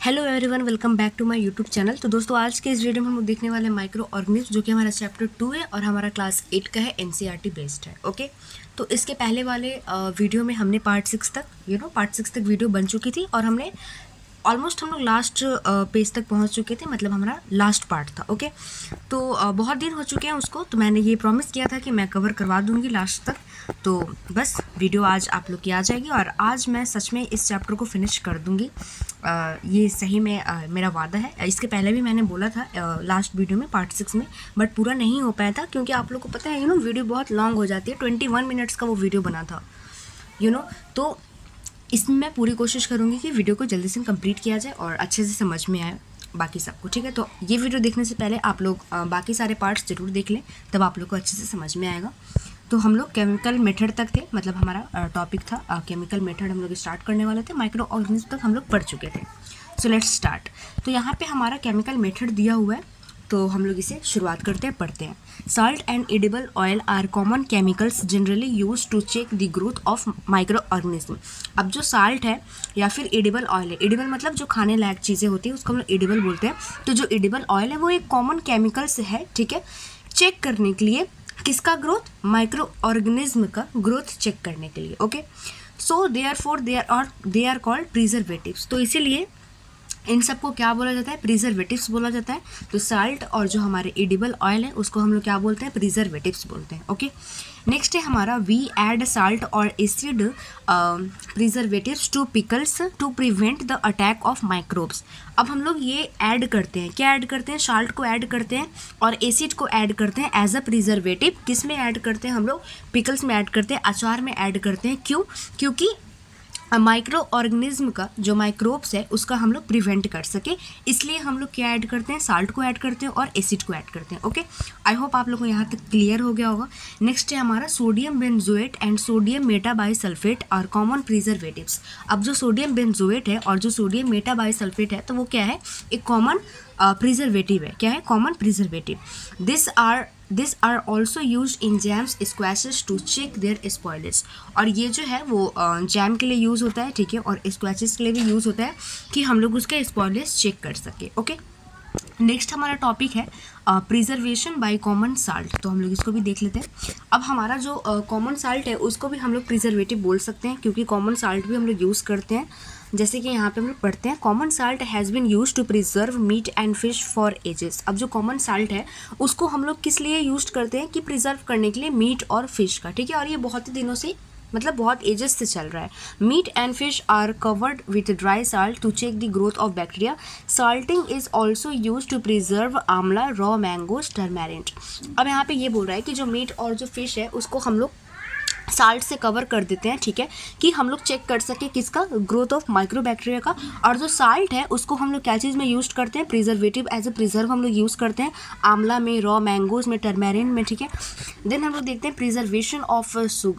Hello everyone, welcome back to my YouTube channel. तो दोस्तों, आज के इस वीडियो में हम लोग देखने वाले हैं माइक्रो ऑर्गेनिज्म, जो कि हमारा चैप्टर 2 है और हमारा क्लास 8 का है, एनसीईआरटी बेस्ड है। ओके, तो इसके पहले वाले वीडियो में हमने पार्ट 6 तक पार्ट 6 तक वीडियो बन चुकी थी और हमने ऑलमोस्ट हम लोग लास्ट पेज तक पहुंच चुके थे, मतलब हमारा लास्ट पार्ट था। ओके, तो बहुत दिन हो चुके हैं उसको, तो मैंने ये प्रॉमिस किया था कि मैं कवर करवा दूंगी लास्ट तक। तो बस वीडियो आज आप लोग की आ जाएगी और आज मैं सच में इस चैप्टर को फिनिश कर दूंगी। ये सही में मेरा वादा है। इसके पहले भी मैंने बोला था लास्ट वीडियो में पार्ट 6 में, बट पूरा नहीं हो पाया था क्योंकि आप लोग को पता है वीडियो बहुत लॉन्ग हो जाती है। 21 मिनट्स का वो वीडियो बना था तो इसमें मैं पूरी कोशिश करूँगी कि वीडियो को जल्दी से कंप्लीट किया जाए और अच्छे से समझ में आए बाकी सबको। ठीक है, तो ये वीडियो देखने से पहले आप लोग बाकी सारे पार्ट्स ज़रूर देख लें, तब आप लोग को अच्छे से समझ में आएगा। तो हम लोग केमिकल मेथड तक थे, मतलब हमारा टॉपिक था केमिकल मेथड, हम लोग स्टार्ट करने वाले थे। माइक्रो ऑर्गेनिज्म तक हम लोग पढ़ चुके थे। So let's start. तो यहाँ पे हमारा केमिकल मेथड दिया हुआ है, तो हम लोग इसे शुरुआत करते हैं, पढ़ते हैं। Salt and edible oil are common chemicals generally use to check the growth of microorganism. अब जो साल्ट है या फिर एडिबल ऑयल है, एडिबल मतलब जो खाने लायक चीज़ें होती है उसको हम लोग एडिबल बोलते हैं। तो जो एडिबल ऑयल है वो एक कॉमन केमिकल्स है, ठीक है, चेक करने के लिए किसका ग्रोथ, माइक्रो ऑर्गेनिज्म का ग्रोथ चेक करने के लिए। Okay, so they are called preservatives. तो इसीलिए इन सबको क्या बोला जाता है, प्रिजर्वेटिव्स बोला जाता है। तो साल्ट और जो हमारे एडिबल ऑयल है उसको हम लोग क्या बोलते हैं, प्रिजर्वेटिव्स बोलते हैं। ओके, नेक्स्ट है हमारा वी ऐड साल्ट और acid preservatives to pickles to prevent the attack of microbes. अब हम लोग ये ऐड करते हैं, क्या ऐड करते हैं, साल्ट को ऐड करते हैं और एसिड को ऐड करते हैं एज अ प्रिजर्वेटिव। किस में ऐड करते हैं हम लोग, पिकल्स में ऐड करते हैं, अचार में ऐड करते हैं। क्यों? क्योंकि माइक्रो ऑर्गेनिज्म का जो माइक्रोब्स है उसका हम लोग प्रिवेंट कर सके, इसलिए हम लोग क्या ऐड करते हैं, साल्ट को ऐड करते हैं और एसिड को ऐड करते हैं। ओके, आई होप आप लोग को यहाँ तक क्लियर हो गया होगा। नेक्स्ट है हमारा sodium benzoate and sodium metabisulphite are common preservatives. अब जो सोडियम बेंजोएट है और जो सोडियम मेटाबाइसल्फेट है, तो वो क्या है, एक कॉमन प्रिजर्वेटिव है। क्या है, common preservative. This are also use in jams squashes to check their spoilage. और ये जो है वो जैम के लिए यूज़ होता है, ठीक है, और स्क्वैशेस के लिए भी यूज़ होता है कि हम लोग उसके स्पॉइलेज चेक कर सके। ओके, नेक्स्ट हमारा टॉपिक है प्रिजर्वेशन बाय कॉमन साल्ट। तो हम लोग इसको भी देख लेते हैं। अब हमारा जो कॉमन साल्ट है उसको भी हम लोग प्रिजर्वेटिव बोल सकते हैं, क्योंकि कॉमन साल्ट भी हम लोग यूज़ करते हैं। जैसे कि यहाँ पे हम लोग पढ़ते हैं, common salt has been use to preserve meat and fish for ages. अब जो कॉमन साल्ट है उसको हम लोग किस लिए यूज करते हैं, कि प्रिजर्व करने के लिए मीट और फिश का, ठीक है। और ये बहुत ही दिनों से, मतलब बहुत एजेस से चल रहा है। Meat and fish are covered with dry salt to check the growth of bacteria. Salting is also use to preserve amla, raw mangoes, turmeric. अब यहाँ पे ये बोल रहा है कि जो मीट और जो फिश है उसको हम लोग साल्ट से कवर कर देते हैं, ठीक है, कि हम लोग चेक कर सके किसका, ग्रोथ ऑफ माइक्रो बैक्टीरिया का। और जो साल्ट है उसको हम लोग क्या चीज़ में यूज करते हैं, प्रिजर्वेटिव, एज ए प्रिजर्व हम लोग यूज़ करते हैं, आंवला में, रॉ मैंगोज में, टर्मेरिन में, ठीक है। देन हम लोग देखते हैं प्रिजर्वेशन ऑफ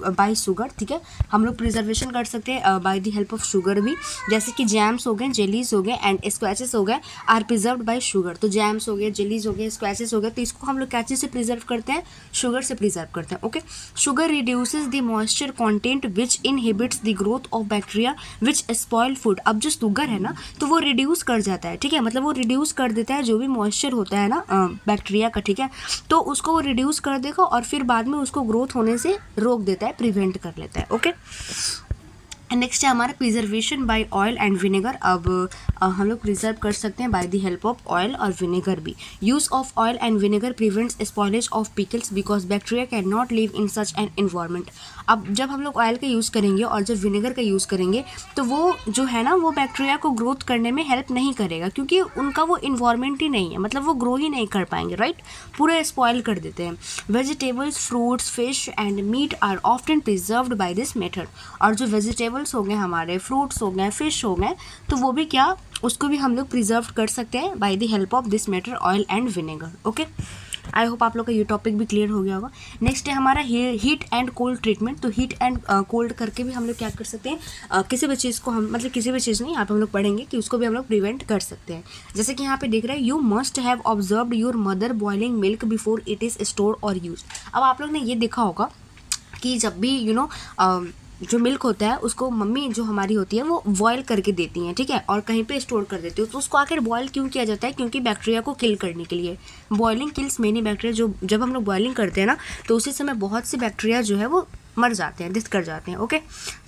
बाय शुगर, ठीक है। हम लोग प्रिजर्वेशन कर सकते हैं by the help of sugar भी, जैसे कि जैम्स हो गए, जेलीज हो गए एंड स्क्वैचेस हो गए, आर प्रिजर्व्ड बाय शुगर। तो जैम्स हो गए, जेलीज हो गए, स्क्वैचेस हो गए, तो इसको हम लोग क्या चीज़ से प्रिजर्व करते हैं, शुगर से प्रिजर्व करते हैं। Okay, sugar reduces the moisture content which inhibits the growth of bacteria which spoil food. अब जो शुगर है ना, तो वो रिड्यूस कर जाता है, ठीक है, मतलब वो रिड्यूस कर देता है जो भी मॉइस्चर होता है ना बैक्टीरिया का, ठीक है, तो उसको वो रिड्यूस कर देगा और फिर बाद में उसको ग्रोथ होने से रोक देता है, प्रिवेंट कर लेता है। ओके, नेक्स्ट है हमारा preservation by oil and vinegar. अब हम लोग प्रिजर्व कर सकते हैं by the help of oil और विनेगर भी। Use of oil and vinegar prevents spoilage of pickles because bacteria can not live in such an environment. अब जब हम लोग ऑयल का यूज़ करेंगे और जब विनेगर का यूज़ करेंगे, तो वो जो है ना, वो बैक्टीरिया को ग्रोथ करने में हेल्प नहीं करेगा, क्योंकि उनका वो इन्वायरमेंट ही नहीं है, मतलब वो ग्रो ही नहीं कर पाएंगे, राइट, पूरे स्पॉइल कर देते हैं। Vegetables, fruits, fish and meat are often preserved by this method. और जो वेजिटेबल्स हो गए, हमारे फ्रूट्स हो गए, फिश हो गए, तो वो भी क्या, उसको भी हम लोग प्रिजर्व कर सकते हैं by the help of this method, oil and vinegar. Okay, I hope आप लोग का ये टॉपिक भी क्लियर हो गया होगा। नेक्स्ट है हमारा हीट एंड कोल्ड ट्रीटमेंट। तो हीट एंड कोल्ड करके भी हम लोग क्या कर सकते हैं, किसी भी चीज़ को हम, मतलब किसी भी चीज़ नहीं, यहाँ पे हम लोग पढ़ेंगे कि उसको भी हम लोग प्रिवेंट कर सकते हैं। जैसे कि यहाँ पे देख रहे हैं, you must have observed your mother boiling milk before it is stored और यूज। अब आप लोग ने ये देखा होगा कि जब भी जो मिल्क होता है उसको मम्मी जो हमारी होती है वो बॉयल करके देती हैं, ठीक है, और कहीं पे स्टोर कर देती है। तो उसको आखिर बॉयल क्यों किया जाता है? क्योंकि बैक्टीरिया को किल करने के लिए। Boiling kills many bacteria. जो जब हम लोग बॉइलिंग करते हैं ना तो उसी समय बहुत से बैक्टीरिया जो है वो मर जाते हैं, डेथ कर जाते हैं। ओके,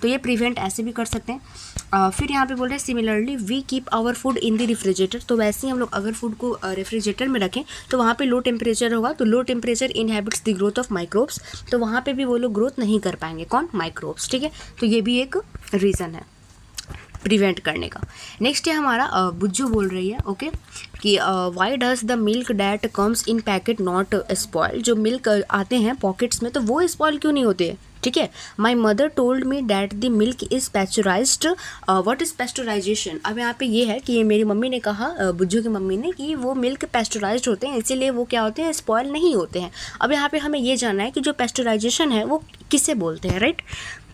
तो ये प्रिवेंट ऐसे भी कर सकते हैं। फिर यहाँ पे बोल रहे हैं similarly we keep our food in the refrigerator. तो वैसे ही हम लोग अगर फूड को रेफ्रिजरेटर में रखें तो वहाँ पे लो टेम्परेचर होगा, तो low temperature inhabits the growth of microbes. तो वहाँ पे भी वो लोग ग्रोथ नहीं कर पाएंगे, कौन? माइक्रोब्स, ठीक है। तो ये भी एक रीज़न है प्रिवेंट करने का। नेक्स्ट है हमारा बुज्जू बोल रही है, ओके, कि why does the milk that comes in packet not spoil. जो मिल्क आते हैं पॉकेट्स में तो वो स्पॉइल क्यों नहीं होते? ठीक है। My mother told me that the milk is pasteurised. What is pasteurisation? अब यहाँ पे ये है कि ये मेरी मम्मी ने कहा, बुज्जू की मम्मी ने, कि वो मिल्क पैस्चराइज्ड होते हैं इसीलिए वो क्या होते हैं? स्पॉइल नहीं होते हैं। अब यहाँ पे हमें ये जानना है कि जो पैस्चराइजेशन है वो किसे बोलते हैं, राइट?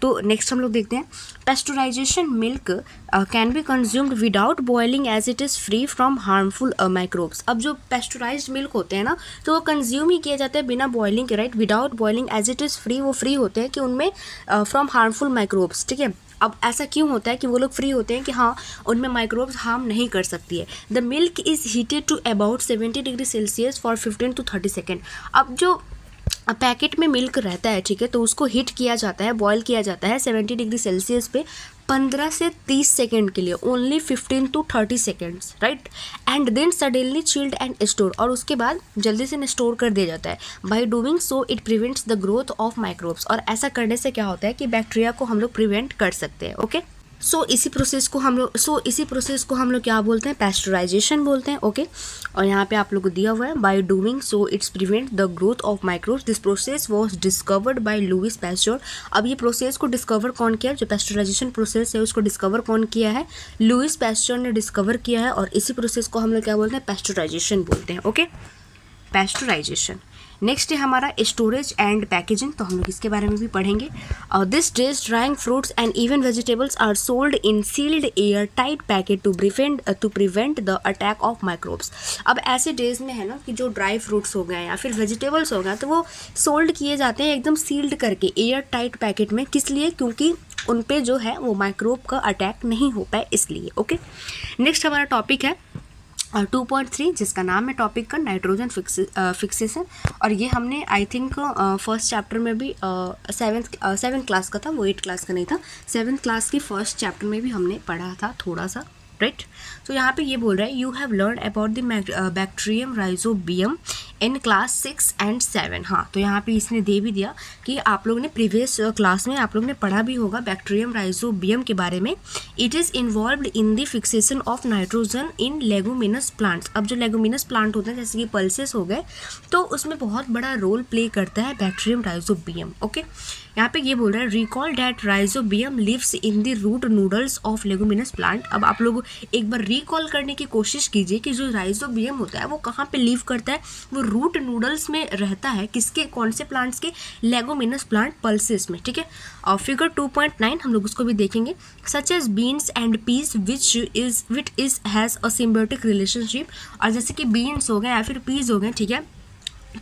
तो नेक्स्ट हम लोग देखते हैं pasteurisation milk can be consumed without boiling as it is free from harmful microbes. अब जो पैस्चराइज्ड मिल्क होते हैं ना तो वो कंज्यूम ही किया जाता है बिना बॉइलिंग के, right? Without boiling as it is free, वो फ्री होते हैं कि उनमें फ्रॉम हार्मफुल माइक्रोब्स, ठीक है। अब ऐसा क्यों होता है कि वो लोग फ्री होते हैं कि हाँ उनमें माइक्रोब्स हार्म नहीं कर सकती है। The milk is heated to about 70 degree Celsius for 15 to 30 second. अब जो पैकेट में मिल्क रहता है, ठीक है, तो उसको हीट किया जाता है, बॉयल किया जाता है 70 डिग्री सेल्सियस पे 15 से 30 सेकेंड के लिए, only 15 to 30 seconds, right? And then suddenly chilled and store, और उसके बाद जल्दी से स्टोर कर दिया जाता है। By doing so it prevents the growth of microbes. और ऐसा करने से क्या होता है कि बैक्टीरिया को हम लोग प्रिवेंट कर सकते हैं। ओके, इसी प्रोसेस को हम लोग क्या बोलते हैं? पैस्चराइजेशन बोलते हैं। ओके, और यहाँ पे आप लोग को दिया हुआ है by doing so it's prevent the growth of microbes. This process was discovered by Louis Pasteur. अब ये प्रोसेस को डिस्कवर कौन किया? जो पैस्चराइजेशन प्रोसेस है उसको डिस्कवर कौन किया है? लुइस पैस्चर ने डिस्कवर किया है, और इसी प्रोसेस को हम लोग क्या बोलते हैं? पैस्चराइजेशन बोलते हैं। Okay, pasteurisation. नेक्स्ट है हमारा स्टोरेज एंड पैकेजिंग। तो हम लोग इसके बारे में भी पढ़ेंगे। This days drying fruits and even vegetables are sold in sealed air tight packet to prevent the attack of microbes. अब ऐसे डेज में है ना कि जो ड्राई फ्रूट्स हो गए या फिर वेजिटेबल्स हो गए तो वो सोल्ड किए जाते हैं एकदम सील्ड करके एयर टाइट पैकेट में। किस लिए? क्योंकि उन पे जो है वो माइक्रोब का अटैक नहीं हो पाए इसलिए। ओके, नेक्स्ट हमारा टॉपिक है 2.3 जिसका नाम है टॉपिक का नाइट्रोजन फिक्सेशन। और ये हमने आई थिंक फर्स्ट चैप्टर में भी सेवन्थ क्लास का था, वो 8th क्लास का नहीं था। 7th क्लास की फर्स्ट चैप्टर में भी हमने पढ़ा था थोड़ा सा, राइट? तो यहाँ पे ये बोल रहा है you have learn about the bacterium rhizobium in class 6 and 7। हाँ, तो यहाँ पे इसने दे भी दिया कि आप लोगों ने प्रीवियस क्लास में आप लोगों ने पढ़ा भी होगा बैक्टीरियम राइजोबियम के बारे में। It is involved in the fixation of nitrogen in leguminous plants. अब जो लेगुमिनस प्लांट होते हैं जैसे कि पल्सेस हो गए तो उसमें बहुत बड़ा रोल प्ले करता है बैक्टीरियम राइजोबियम। ओके, यहाँ पे ये बोल रहा है recall that rhizobium lives in the root noodles of leguminous plant. अब आप लोग एक बार रिकॉल करने की कोशिश कीजिए कि जो राइजोबियम होता है वो कहाँ पे लिव करता है? वो रूट नूडल्स में रहता है। किसके? कौन से प्लांट्स के? लेगुमिनस प्लांट पल्सेस में, ठीक है। और फिगर 2.9 हम लोग उसको भी देखेंगे। Such as beans and peas which is has a symbiotic relationship. और जैसे कि बीन्स हो गए या फिर पीस हो गए, ठीक है,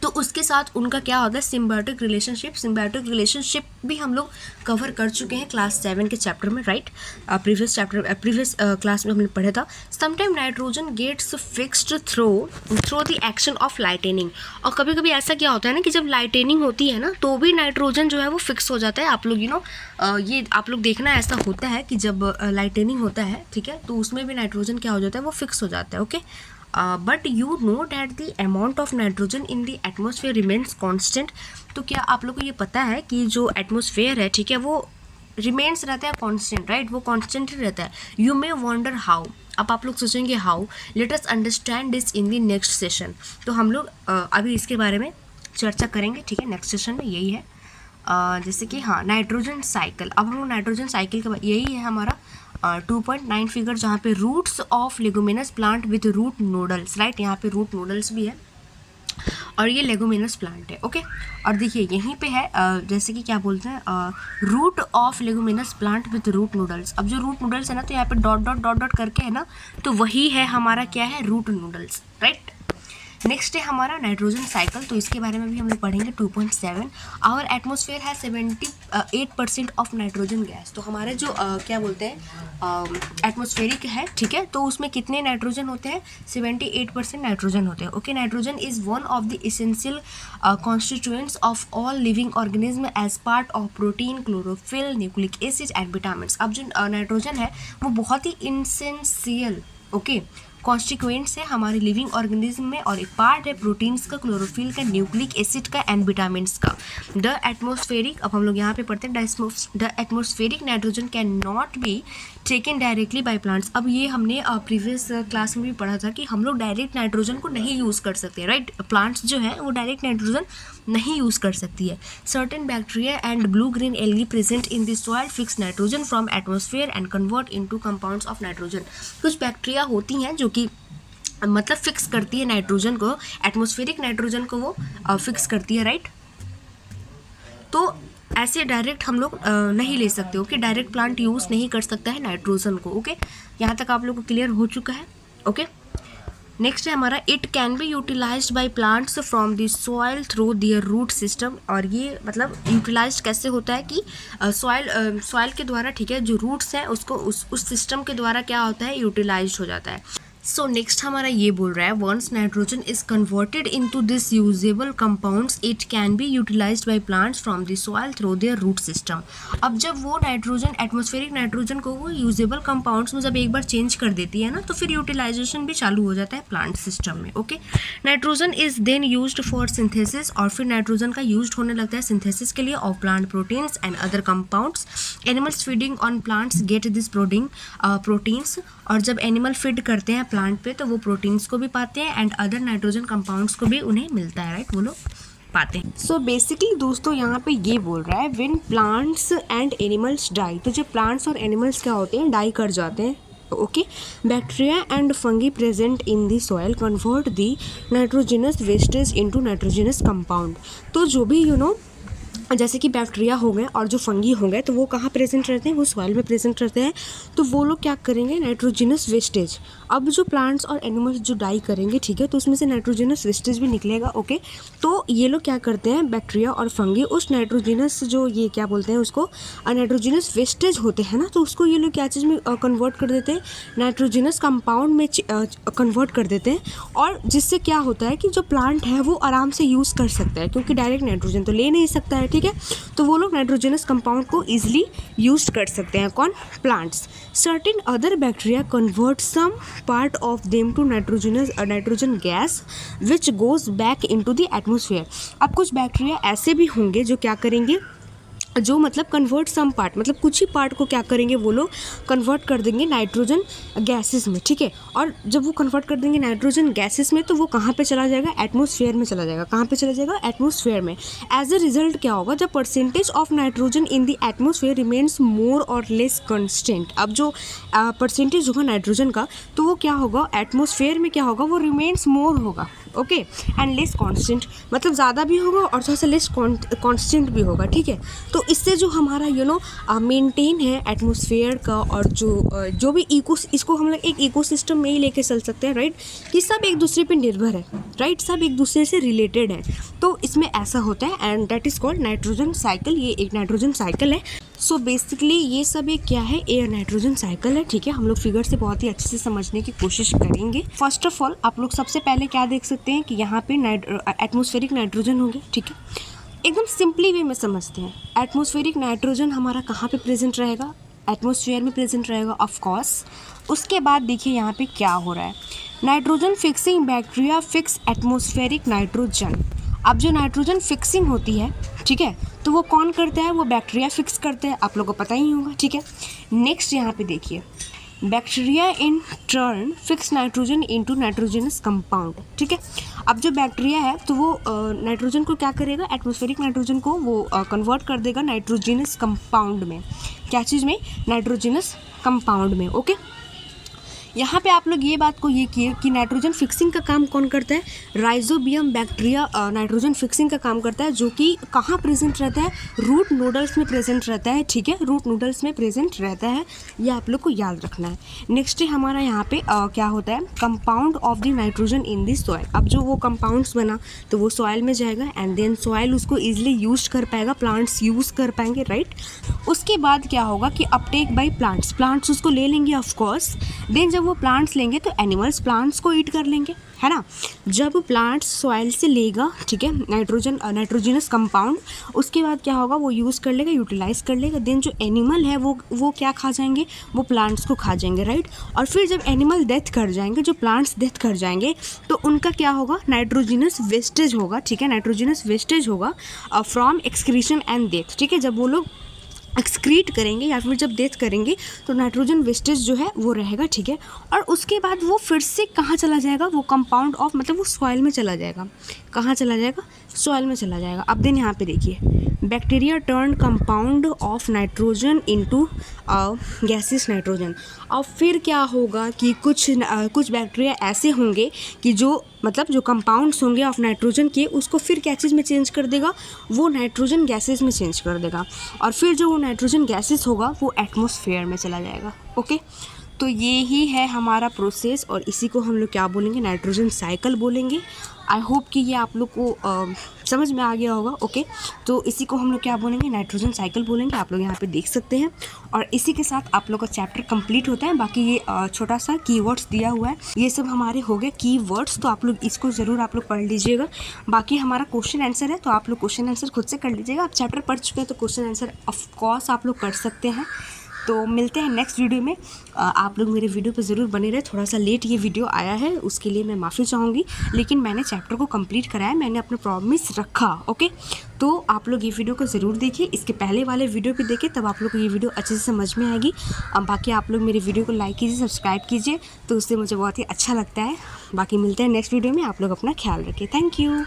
तो उसके साथ उनका क्या होता है? Symbiotic relationship. सिम्बायोटिक रिलेशनशिप भी हम लोग कवर कर चुके हैं क्लास 7 के चैप्टर में, राइट? प्रीवियस क्लास में हमने पढ़ा था। Sometime nitrogen gets fixed through the action of lightning. और कभी कभी ऐसा क्या होता है ना कि जब लाइटनिंग होती है ना तो भी नाइट्रोजन जो है वो फिक्स हो जाता है। आप लोग ये आप लोग देखना ऐसा होता है कि जब लाइटनिंग होता है, ठीक है, तो उसमें भी नाइट्रोजन क्या हो जाता है? वो फिक्स हो जाता है। Okay, but you know that the amount of nitrogen in the atmosphere remains constant. तो क्या आप लोग को ये पता है कि जो एटमोसफेयर है, ठीक है, वो रिमेन्स रहता है कॉन्स्टेंट, राइट? वो कॉन्स्टेंट ही रहता है। You may wonder how. अब आप लोग सोचेंगे how, let us understand this in the next session. तो हम लोग अभी इसके बारे में चर्चा करेंगे, ठीक है, नेक्स्ट सेशन में। यही है जैसे कि हाँ नाइट्रोजन साइकिल। अब हम लोग नाइट्रोजन साइकिल का यही है हमारा 2.9 फिगर, जहाँ पे roots of leguminous plant with root nodules, right? यहाँ पे रूट नोडल्स भी है और ये लेगुमिनस प्लांट है। ओके, और देखिए यहीं पे है जैसे कि क्या बोलते हैं root of leguminous plant with root noodles. अब जो रूट नूडल्स है ना तो यहाँ पे डॉट डॉट डॉट डॉट करके है ना, तो वही है हमारा क्या है? Root noodles, right? नेक्स्ट है हमारा नाइट्रोजन साइकिल, तो इसके बारे में भी हम लोग पढ़ेंगे 2.7। आवर एटमॉस्फेयर है 78% ऑफ नाइट्रोजन गैस। तो हमारे जो क्या बोलते हैं एटमॉस्फेरिक है, ठीक है, तो उसमें कितने नाइट्रोजन होते हैं? 78% नाइट्रोजन होते हैं। Okay, nitrogen is one of the essential constituents of all living organism as part of protein, chlorophyll, nucleic acid and vitamin. अब जो नाइट्रोजन है वो बहुत ही इसेंशियल कॉन्स्टिट्यूएंट्स है हमारे लिविंग ऑर्गेनिज्म में, और एक पार्ट है प्रोटीन्स का, क्लोरोफिल का, न्यूक्लिक एसिड का एंड विटामिन्स का। द एटमॉस्फेरिक, अब हम लोग यहाँ पे पढ़ते हैं, the atmospheric nitrogen can not be taken directly by plants. अब ये हमने प्रीवियस क्लास में भी पढ़ा था कि हम लोग डायरेक्ट नाइट्रोजन को नहीं यूज़ कर सकते, राइट। प्लांट्स जो है वो डायरेक्ट नाइट्रोजन नहीं यूज़ कर सकती है। Certain bacteria and blue green algae present in the soil fix nitrogen from atmosphere and convert into compounds of nitrogen. कुछ बैक्टीरिया होती हैं जो कि मतलब फिक्स करती है नाइट्रोजन को, एटमॉस्फेरिक नाइट्रोजन को वो फिक्स करती है, राइट। तो ऐसे डायरेक्ट हम लोग नहीं ले सकते, ओके। डायरेक्ट प्लांट यूज़ नहीं कर सकता है नाइट्रोजन को, ओके। यहाँ तक आप लोग को क्लियर हो चुका है, ओके। नेक्स्ट है हमारा, it can be utilised by plants from the soil through their root system. और ये मतलब यूटिलाइज कैसे होता है कि सॉइल के द्वारा, ठीक है, जो रूट्स हैं उसको उस सिस्टम के द्वारा क्या होता है, यूटिलाइज हो जाता है। सो नेक्स्ट हमारा ये बोल रहा है, once nitrogen is converted into this usable compounds it can be utilised by plants from the soil through their root system. अब जब वो नाइट्रोजन, एटमॉस्फेरिक नाइट्रोजन को वो यूजेबल कंपाउंड्स में जब एक बार चेंज कर देती है ना, तो फिर यूटिलाइजेशन भी चालू हो जाता है प्लांट सिस्टम में, okay. Nitrogen is then used for synthesis, और फिर नाइट्रोजन का यूज होने लगता है सिंथेसिस के लिए of plant proteins and other compounds. Animals feeding on plants get this proteins, और जब एनिमल फीड करते हैं प्लांट पे तो वो प्रोटीन्स को भी पाते हैं एंड अदर नाइट्रोजन कंपाउंड्स को भी उन्हें मिलता है, राइट, वो लोग पाते हैं। सो बेसिकली दोस्तों यहाँ पे ये बोल रहा है, when plants and animals die, तो जब प्लांट्स और एनिमल्स क्या होते हैं, डाई कर जाते हैं, okay. Bacteria and fungi present in the soil convert the nitrogenous wastage into nitrogenous compound. तो जो भी जैसे कि बैक्टीरिया हो गए और जो फंगी हो गए, तो वो कहाँ प्रेजेंट रहते हैं, वो सॉइल में प्रेजेंट रहते हैं। तो वो लोग क्या करेंगे, नाइट्रोजिनस वेस्टेज, अब जो प्लांट्स और एनिमल्स जो डाई करेंगे, ठीक है, तो उसमें से नाइट्रोजिनस वेस्टेज भी निकलेगा, ओके। तो ये लोग क्या करते हैं, बैक्टीरिया और फंगी उस नाइट्रोजिनस जो ये क्या बोलते हैं उसको नाइट्रोजिनस वेस्टेज होते हैं ना, तो उसको ये लोग क्या चीज़ में कन्वर्ट कर देते हैं, नाइट्रोजिनस कंपाउंड में कन्वर्ट कर देते हैं। और जिससे क्या होता है कि जो प्लांट है वो आराम से यूज़ कर सकता है, क्योंकि डायरेक्ट नाइट्रोजन तो ले नहीं सकता है, ठीक है। तो वो लोग नाइट्रोजनस कंपाउंड को ईजिली यूज कर सकते हैं, कौन, plants. Certain other bacteria convert some part of them to nitrogen gas which goes back into the atmosphere. अब कुछ बैक्टीरिया ऐसे भी होंगे जो क्या करेंगे, जो मतलब कन्वर्ट सम पार्ट, मतलब कुछ ही पार्ट को क्या करेंगे, वो लोग कन्वर्ट कर देंगे नाइट्रोजन गैसेस में, ठीक है। और जब वो कन्वर्ट कर देंगे नाइट्रोजन गैसेस में, तो वो कहाँ पे चला जाएगा, एटमॉस्फेयर में चला जाएगा। कहाँ पे चला जाएगा, एटमॉस्फेयर में। एज अ रिजल्ट क्या होगा, जब percentage of nitrogen in the atmosphere remains more or less constant. अब जो परसेंटेज होगा नाइट्रोजन का, तो वो क्या होगा, एटमॉस्फेयर में क्या होगा, वो रिमेन्स मोर होगा, ओके, एंड लेस कांस्टेंट, मतलब ज़्यादा भी होगा और थोड़ा सा लेस कांस्टेंट भी होगा, ठीक है। तो इससे जो हमारा मेंटेन है एटमॉस्फेयर का, और जो भी इसको हम लोग एक इकोसिस्टम में ही लेके चल सकते हैं, राइट, कि सब एक दूसरे पे निर्भर है, राइट, सब एक दूसरे से रिलेटेड है। तो इसमें ऐसा होता है, and that is called nitrogen cycle. ये एक नाइट्रोजन साइकिल है। सो बेसिकली ये सब एक क्या है, एयर नाइट्रोजन साइकिल है, ठीक है। हम लोग फिगर से बहुत ही अच्छे से समझने की कोशिश करेंगे। फर्स्ट ऑफ ऑल आप लोग सबसे पहले क्या देख सकते हैं कि यहाँ पे एटमॉस्फेरिक नाइट्रोजन होंगे, ठीक है। एकदम सिंपली वे में समझते हैं, एटमॉस्फेरिक नाइट्रोजन हमारा कहाँ पे प्रेजेंट रहेगा, एटमॉस्फेयर में प्रेजेंट रहेगा, ऑफ कोर्स। उसके बाद देखिए यहाँ पे क्या हो रहा है, nitrogen fixing bacteria fix atmospheric nitrogen. अब जो नाइट्रोजन फिक्सिंग होती है, ठीक है, तो वो कौन करता है, वो बैक्टीरिया फिक्स करते हैं, आप लोगों को पता ही होगा, ठीक है। नेक्स्ट यहाँ पे देखिए, bacteria in turn fix nitrogen into nitrogenous compound, ठीक है। अब जो बैक्टीरिया है तो वो नाइट्रोजन को क्या करेगा, एटमॉस्फेरिक नाइट्रोजन को वो कन्वर्ट कर देगा नाइट्रोजनस कंपाउंड में। क्या चीज़ में, नाइट्रोजनस कंपाउंड में, ओके। यहाँ पे आप लोग ये बात को ये किए कि नाइट्रोजन फिक्सिंग का काम कौन करता है, राइजोबियम बैक्टीरिया नाइट्रोजन फिक्सिंग का काम करता है, जो कि कहाँ प्रेजेंट रहता है, रूट नोडल्स में प्रेजेंट रहता है। ठीक है, रूट नोडल्स में प्रेजेंट रहता है, ये आप लोग को याद रखना है। नेक्स्ट है हमारा यहाँ पे क्या होता है, compound of the nitrogen in the soil. अब जो वो कंपाउंड्स बना तो वो सॉइल में जाएगा एंड देन सॉइल उसको ईजिली यूज कर पाएगा, प्लांट्स यूज़ कर पाएंगे, राइट। उसके बाद क्या होगा कि अपटेक बाई प्लांट्स उसको ले लेंगे ऑफ कोर्स। देन जब वो प्लांट्स लेंगे तो एनिमल्स प्लांट्स को ईट कर लेंगे, है ना। जब प्लांट्स सॉइल से लेगा, ठीक है, नाइट्रोजनस कंपाउंड, उसके बाद क्या होगा, वो यूज़ कर लेगा, यूटिलाइज कर लेगा। देन जो एनिमल है वो क्या खा जाएंगे, वो प्लांट्स को खा जाएंगे, राइट। और फिर जब एनिमल डेथ कर जाएंगे, जो प्लांट्स डेथ कर जाएंगे, तो उनका क्या होगा, नाइट्रोजनस वेस्टेज होगा। ठीक है, नाइट्रोजनस वेस्टेज होगा फ्रॉम एक्सक्रीशन एंड डेथ। ठीक है, जब वो लोग एक्सक्रीट करेंगे या फिर जब डेथ करेंगे तो नाइट्रोजन वेस्टेज जो है वो रहेगा। ठीक है, और उसके बाद वो फिर से कहाँ चला जाएगा, वो कंपाउंड ऑफ मतलब वो सॉइल में चला जाएगा। कहाँ चला जाएगा, सॉइल में चला जाएगा। अब दिन यहाँ पे देखिए, bacteria turn compound of nitrogen into gaseous nitrogen. अब फिर क्या होगा कि कुछ बैक्टीरिया ऐसे होंगे कि जो मतलब जो कंपाउंड्स होंगे ऑफ नाइट्रोजन के, उसको फिर क्या चीज़ में चेंज कर देगा, वो नाइट्रोजन गैसेस में चेंज कर देगा। और फिर जो वो नाइट्रोजन गैसेस होगा वो एटमॉस्फेयर में चला जाएगा। ओके, तो ये ही है हमारा प्रोसेस और इसी को हम लोग क्या बोलेंगे, नाइट्रोजन साइकिल बोलेंगे। आई होप कि ये आप लोग को समझ में आ गया होगा। ओके, तो इसी को हम लोग क्या बोलेंगे, नाइट्रोजन साइकिल बोलेंगे। आप लोग यहाँ पे देख सकते हैं। और इसी के साथ आप लोग का चैप्टर कंप्लीट होता है। बाकी ये छोटा सा कीवर्ड्स दिया हुआ है, ये सब हमारे हो गए कीवर्ड्स, तो आप लोग इसको ज़रूर आप लोग पढ़ लीजिएगा। बाकी हमारा क्वेश्चन आंसर है, तो आप लोग क्वेश्चन आंसर खुद से कर लीजिएगा। आप चैप्टर पढ़ चुके हैं तो क्वेश्चन आंसर ऑफकोर्स आप लोग कर सकते हैं। तो मिलते हैं नेक्स्ट वीडियो में। आप लोग मेरे वीडियो पर ज़रूर बने रहे। थोड़ा सा लेट ये वीडियो आया है, उसके लिए मैं माफ़ी चाहूँगी, लेकिन मैंने चैप्टर को कंप्लीट कराया, मैंने अपना प्रॉमिस रखा। ओके, तो आप लोग ये वीडियो को ज़रूर देखिए, इसके पहले वाले वीडियो भी देखिए, तब आप लोग को ये वीडियो अच्छे से समझ में आएगी। बाकी आप लोग मेरे वीडियो को लाइक कीजिए, सब्सक्राइब कीजिए, तो उससे मुझे बहुत ही अच्छा लगता है। बाकी मिलते हैं नेक्स्ट वीडियो में। आप लोग अपना ख्याल रखिए। Thank you.